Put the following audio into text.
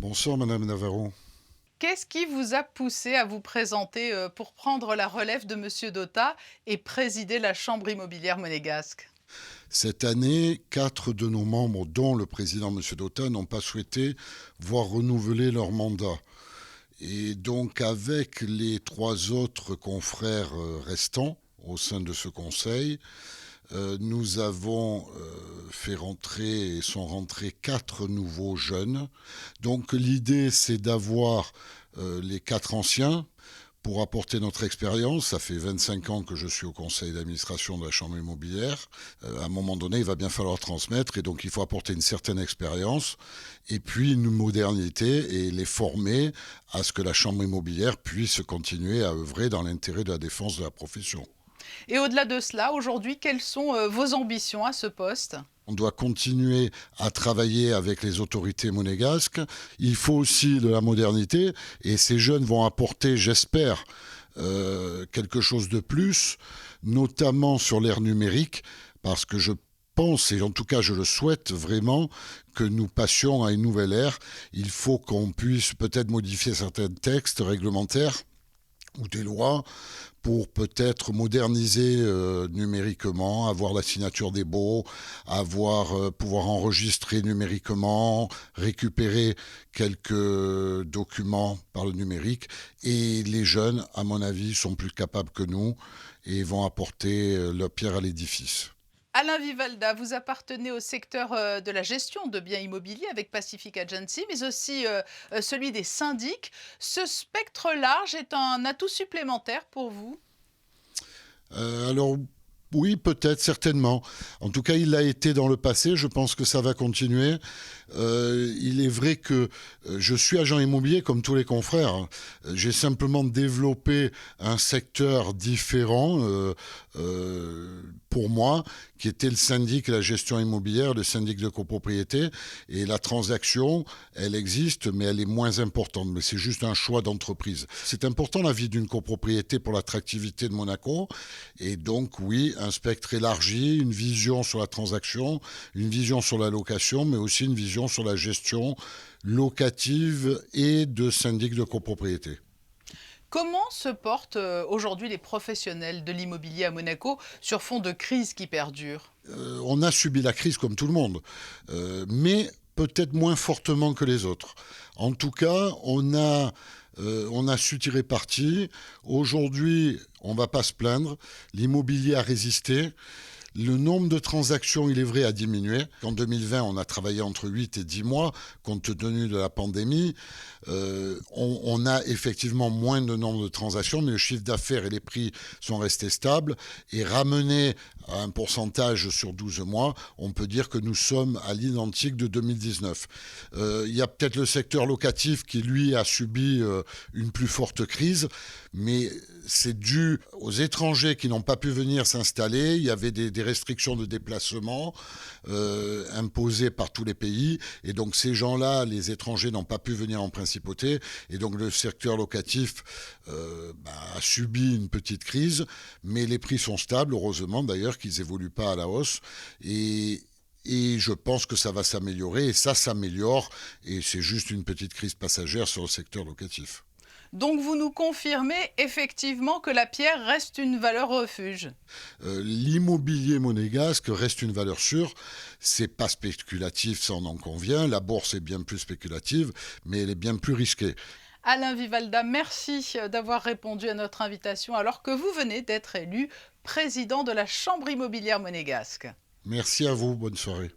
Bonsoir Madame Navarro. Qu'est-ce qui vous a poussé à vous présenter, pour prendre la relève de Monsieur Dota et présider la Chambre immobilière monégasque? Cette année, 4 de nos membres, dont le président Monsieur Dota, n'ont pas souhaité voir renouveler leur mandat. Et donc avec les 3 autres confrères restants au sein de ce conseil, nous avons fait rentrer et sont rentrés 4 nouveaux jeunes. Donc l'idée c'est d'avoir les 4 anciens pour apporter notre expérience. Ça fait 25 ans que je suis au conseil d'administration de la Chambre immobilière. À un moment donné, il va bien falloir transmettre et donc il faut apporter une certaine expérience et puis une modernité et les former à ce que la Chambre immobilière puisse continuer à œuvrer dans l'intérêt de la défense de la profession. Et au-delà de cela, aujourd'hui, quelles sont, vos ambitions à ce poste? On doit continuer à travailler avec les autorités monégasques. Il faut aussi de la modernité et ces jeunes vont apporter, j'espère, quelque chose de plus, notamment sur l'ère numérique, parce que je pense, et en tout cas je le souhaite vraiment, que nous passions à une nouvelle ère. Il faut qu'on puisse peut-être modifier certains textes réglementaires ou des lois pour peut-être moderniser numériquement, avoir la signature des baux, pouvoir enregistrer numériquement, récupérer quelques documents par le numérique. Et les jeunes, à mon avis, sont plus capables que nous et vont apporter leur pierre à l'édifice. Alain Vivalda, vous appartenez au secteur, de la gestion de biens immobiliers avec Pacific Agency, mais aussi, celui des syndics. Ce spectre large est un atout supplémentaire pour vous? Alors oui, peut-être, certainement. En tout cas, il l'a été dans le passé. Je pense que ça va continuer. Il est vrai que je suis agent immobilier comme tous les confrères, hein. J'ai simplement développé un secteur différent pour moi, qui était le syndic et la gestion immobilière, le syndic de copropriété. Et la transaction, elle existe, mais elle est moins importante. Mais c'est juste un choix d'entreprise. C'est important la vie d'une copropriété pour l'attractivité de Monaco. Et donc, oui, un spectre élargi, une vision sur la transaction, une vision sur la location, mais aussi une vision sur la gestion locative et de syndic de copropriété. Comment se portent, aujourd'hui les professionnels de l'immobilier à Monaco sur fond de crise qui perdure? On a subi la crise comme tout le monde, mais peut-être moins fortement que les autres. En tout cas, on a su tirer parti. Aujourd'hui, on ne va pas se plaindre. L'immobilier a résisté. Le nombre de transactions, il est vrai, a diminué. En 2020, on a travaillé entre 8 et 10 mois, compte tenu de la pandémie. On a effectivement moins de nombre de transactions, mais le chiffre d'affaires et les prix sont restés stables. Et ramenés à un pourcentage sur 12 mois, on peut dire que nous sommes à l'identique de 2019. Il y a peut-être le secteur locatif qui, lui, a subi une plus forte crise, mais c'est dû aux étrangers qui n'ont pas pu venir s'installer. Il y avait des restrictions de déplacement imposées par tous les pays. Et donc ces gens-là, les étrangers, n'ont pas pu venir en principauté. Et donc le secteur locatif a subi une petite crise. Mais les prix sont stables, heureusement d'ailleurs qu'ils évoluent pas à la hausse. Et je pense que ça va s'améliorer. Et ça s'améliore. Et c'est juste une petite crise passagère sur le secteur locatif. Donc vous nous confirmez effectivement que la pierre reste une valeur refuge? L'immobilier monégasque reste une valeur sûre. C'est pas spéculatif, ça on en convient. La bourse est bien plus spéculative, mais elle est bien plus risquée. Alain Vivalda, merci d'avoir répondu à notre invitation alors que vous venez d'être élu président de la Chambre immobilière monégasque. Merci à vous, bonne soirée.